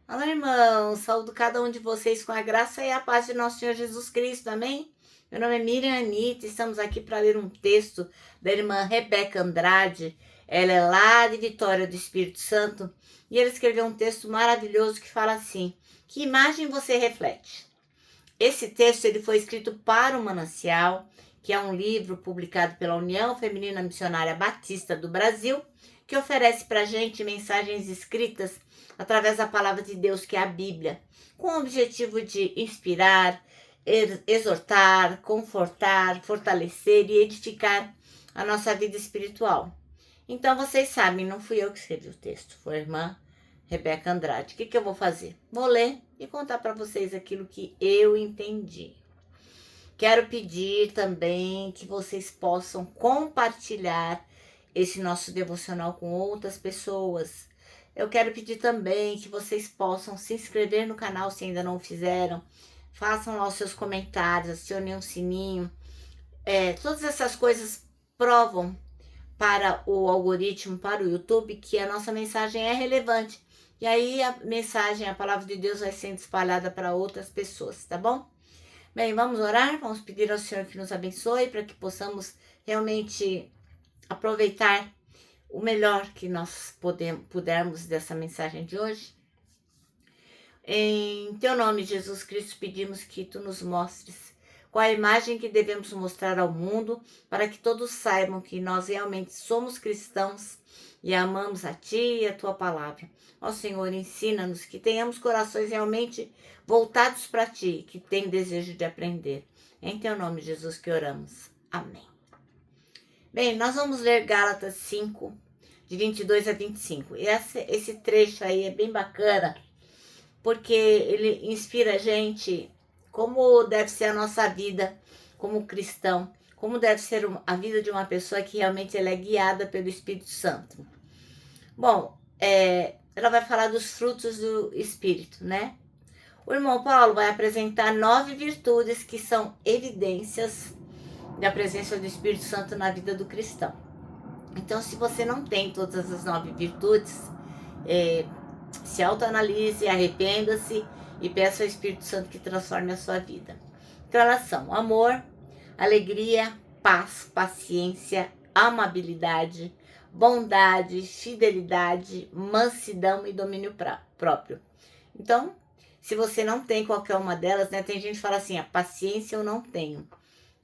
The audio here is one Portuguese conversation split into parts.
Olá, irmãos. Saúdo cada um de vocês com a graça e a paz de nosso Senhor Jesus Cristo. Amém? Meu nome é Miriam Anitta. Estamos aqui para ler um texto da irmã Rebeca Andrade. Ela é lá de Vitória do Espírito Santo. E ela escreveu um texto maravilhoso que fala assim: que imagem você reflete? Esse texto ele foi escrito para o Manancial, que é um livro publicado pela União Feminina Missionária Batista do Brasil, que oferece para a gente mensagens escritas através da palavra de Deus, que é a Bíblia, com o objetivo de inspirar, exortar, confortar, fortalecer e edificar a nossa vida espiritual. Então vocês sabem, não fui eu que escrevi o texto, foi a irmã Rebeca Andrade. O que eu vou fazer? Vou ler e contar para vocês aquilo que eu entendi. Quero pedir também que vocês possam compartilhar esse nosso devocional com outras pessoas. Eu quero pedir também que vocês possam se inscrever no canal se ainda não o fizeram. Façam lá os seus comentários, acionem o sininho. Todas essas coisas provam para o algoritmo, para o YouTube, que a nossa mensagem é relevante. E aí a mensagem, a palavra de Deus vai sendo espalhada para outras pessoas, tá bom? Bem, vamos orar, vamos pedir ao Senhor que nos abençoe para que possamos realmente aproveitar o melhor que nós pudermos dessa mensagem de hoje. Em teu nome, Jesus Cristo, pedimos que tu nos mostres qual a imagem que devemos mostrar ao mundo para que todos saibam que nós realmente somos cristãos e amamos a ti e a tua palavra. Ó Senhor, ensina-nos que tenhamos corações realmente voltados para ti, que tem desejo de aprender. Em teu nome, Jesus, que oramos. Amém. Bem, nós vamos ler Gálatas 5, de 22 a 25. E esse trecho aí é bem bacana, porque ele inspira a gente como deve ser a nossa vida como cristão, como deve ser a vida de uma pessoa que realmente ela é guiada pelo Espírito Santo. Bom, ela vai falar dos frutos do Espírito, né? O irmão Paulo vai apresentar 9 virtudes que são evidências da presença do Espírito Santo na vida do cristão. Então, se você não tem todas as 9 virtudes, se autoanalise, arrependa-se e peça ao Espírito Santo que transforme a sua vida. Então elas são amor, alegria, paz, paciência, amabilidade, bondade, fidelidade, mansidão e domínio próprio. Então, se você não tem qualquer uma delas, né? Tem gente que fala assim, a paciência eu não tenho.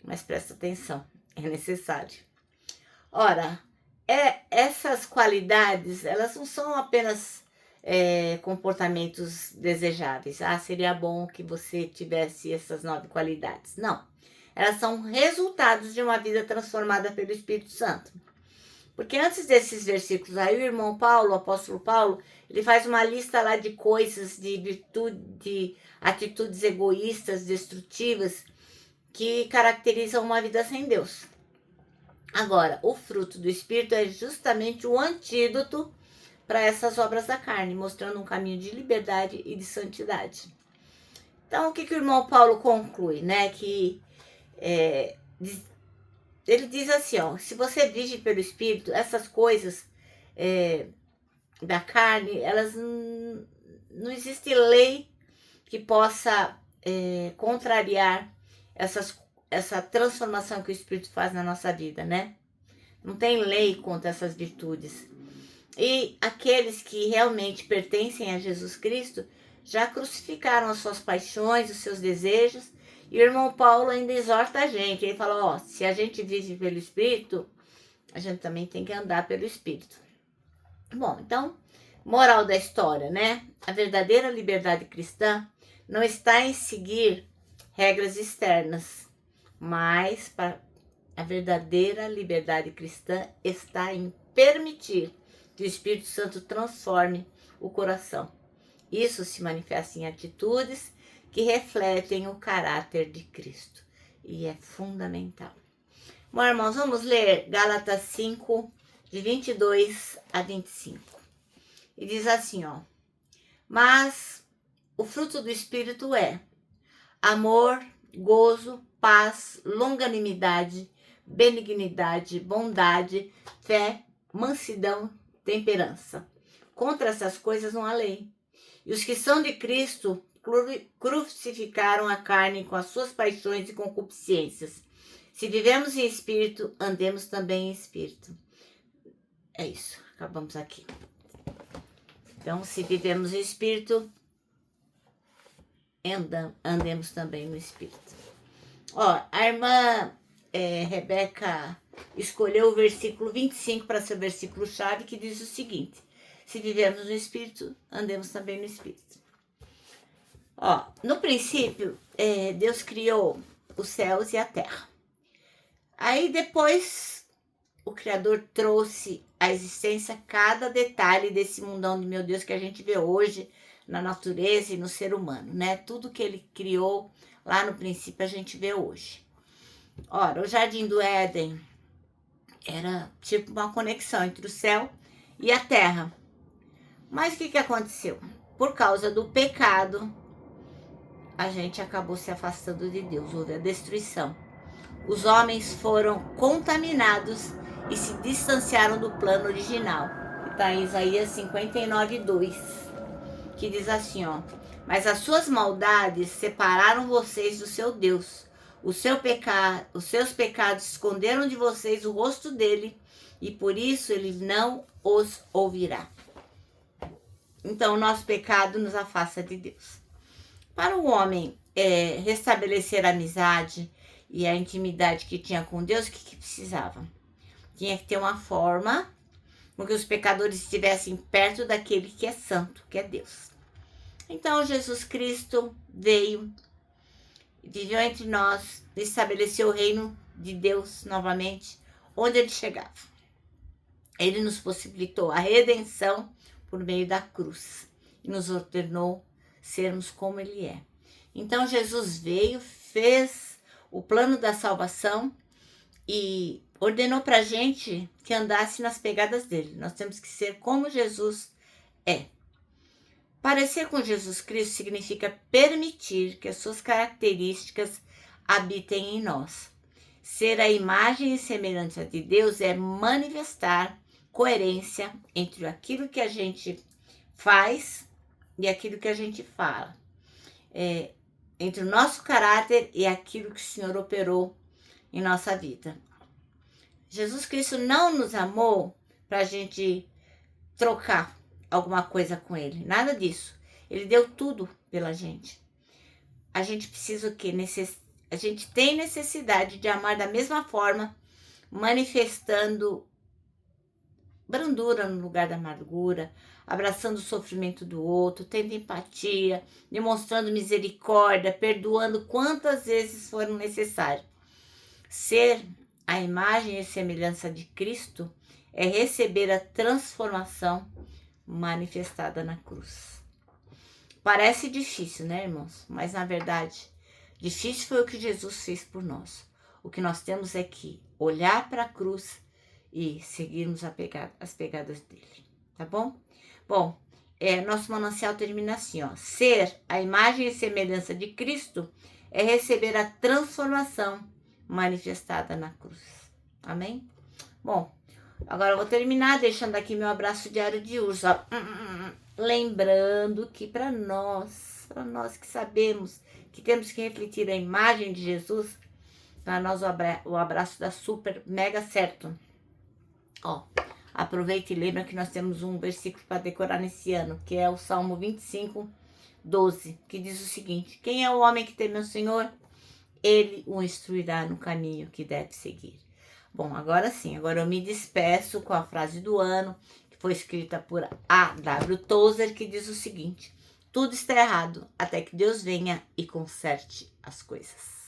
Mas presta atenção, é necessário. Ora, essas qualidades, elas não são apenas comportamentos desejáveis. Ah, seria bom que você tivesse essas 9 qualidades. Não. Elas são resultados de uma vida transformada pelo Espírito Santo. Porque antes desses versículos aí, o irmão Paulo, o apóstolo Paulo, ele faz uma lista lá de coisas, de virtude, de atitudes egoístas, destrutivas, que caracterizam uma vida sem Deus. Agora, o fruto do Espírito é justamente o antídoto para essas obras da carne, mostrando um caminho de liberdade e de santidade. Então, o que o irmão Paulo conclui, né? Que ele diz assim, ó, se você vive pelo Espírito, essas coisas da carne, elas não existe lei que possa contrariar essa transformação que o Espírito faz na nossa vida, né? Não tem lei contra essas virtudes. E aqueles que realmente pertencem a Jesus Cristo já crucificaram as suas paixões, os seus desejos. E o irmão Paulo ainda exorta a gente. Ele fala, ó, se a gente vive pelo Espírito, a gente também tem que andar pelo Espírito. Bom, então, moral da história, né? A verdadeira liberdade cristã não está em seguir regras externas, mas a verdadeira liberdade cristã está em permitir que o Espírito Santo transforme o coração. Isso se manifesta em atitudes que refletem o caráter de Cristo. E é fundamental. Bom, irmãos, vamos ler Gálatas 5, de 22 a 25. E diz assim, ó. Mas o fruto do Espírito é amor, gozo, paz, longanimidade, benignidade, bondade, fé, mansidão, temperança. Contra essas coisas não há lei. E os que são de Cristo crucificaram a carne com as suas paixões e concupiscências. Se vivemos em espírito, andemos também em espírito. É isso, acabamos aqui. Então, se vivemos em espírito, andemos também no espírito. Ó, a irmã Rebeca escolheu o versículo 25 para ser o versículo-chave, que diz o seguinte: se vivemos no espírito, andemos também no espírito. Ó, no princípio, Deus criou os céus e a terra. Aí depois o Criador trouxe à existência cada detalhe desse mundão de meu Deus que a gente vê hoje na natureza e no ser humano, né? Tudo que ele criou lá no princípio a gente vê hoje. Ora, o Jardim do Éden era tipo uma conexão entre o céu e a terra. Mas o que aconteceu? Por causa do pecado, a gente acabou se afastando de Deus, houve a destruição. Os homens foram contaminados e se distanciaram do plano original. Está em Isaías 59:2, que diz assim, ó: mas as suas maldades separaram vocês do seu Deus. Os seus pecados esconderam de vocês o rosto dele, e por isso ele não os ouvirá. Então, o nosso pecado nos afasta de Deus. Para o homem restabelecer a amizade e a intimidade que tinha com Deus, o que precisava? Tinha que ter uma forma com que os pecadores estivessem perto daquele que é santo, que é Deus. Então, Jesus Cristo veio, viveu entre nós, estabeleceu o reino de Deus novamente, onde ele chegava. Ele nos possibilitou a redenção por meio da cruz e nos ordenou sermos como ele é. Então, Jesus veio, fez o plano da salvação e ordenou para a gente que andasse nas pegadas dele. Nós temos que ser como Jesus é. Parecer com Jesus Cristo significa permitir que as suas características habitem em nós. Ser a imagem e semelhança de Deus é manifestar coerência entre aquilo que a gente faz e aquilo que a gente fala. Entre o nosso caráter e aquilo que o Senhor operou em nossa vida. Jesus Cristo não nos amou para a gente trocar alguma coisa com ele, nada disso. Ele deu tudo pela gente. A gente precisa o quê? A gente tem necessidade de amar da mesma forma, manifestando brandura no lugar da amargura, abraçando o sofrimento do outro, tendo empatia, demonstrando misericórdia, perdoando quantas vezes foram necessárias. Ser a imagem e semelhança de Cristo é receber a transformação manifestada na cruz. Parece difícil, né, irmãos? Mas na verdade, difícil foi o que Jesus fez por nós. O que nós temos é que olhar para a cruz e seguirmos as pegadas dele, tá bom? Bom, nosso manancial termina assim, ó: ser a imagem e semelhança de Cristo é receber a transformação manifestada na cruz. Amém? Bom, agora eu vou terminar deixando aqui meu abraço diário de urso, ó. Lembrando que para nós que sabemos que temos que refletir a imagem de Jesus, para nós o abraço dá super mega certo. Ó, aproveita e lembra que nós temos um versículo para decorar nesse ano, que é o Salmo 25:12, que diz o seguinte: quem é o homem que teme ao Senhor? Ele o instruirá no caminho que deve seguir. Bom, agora sim, agora eu me despeço com a frase do ano, que foi escrita por A.W. Tozer, que diz o seguinte: tudo está errado até que Deus venha e conserte as coisas.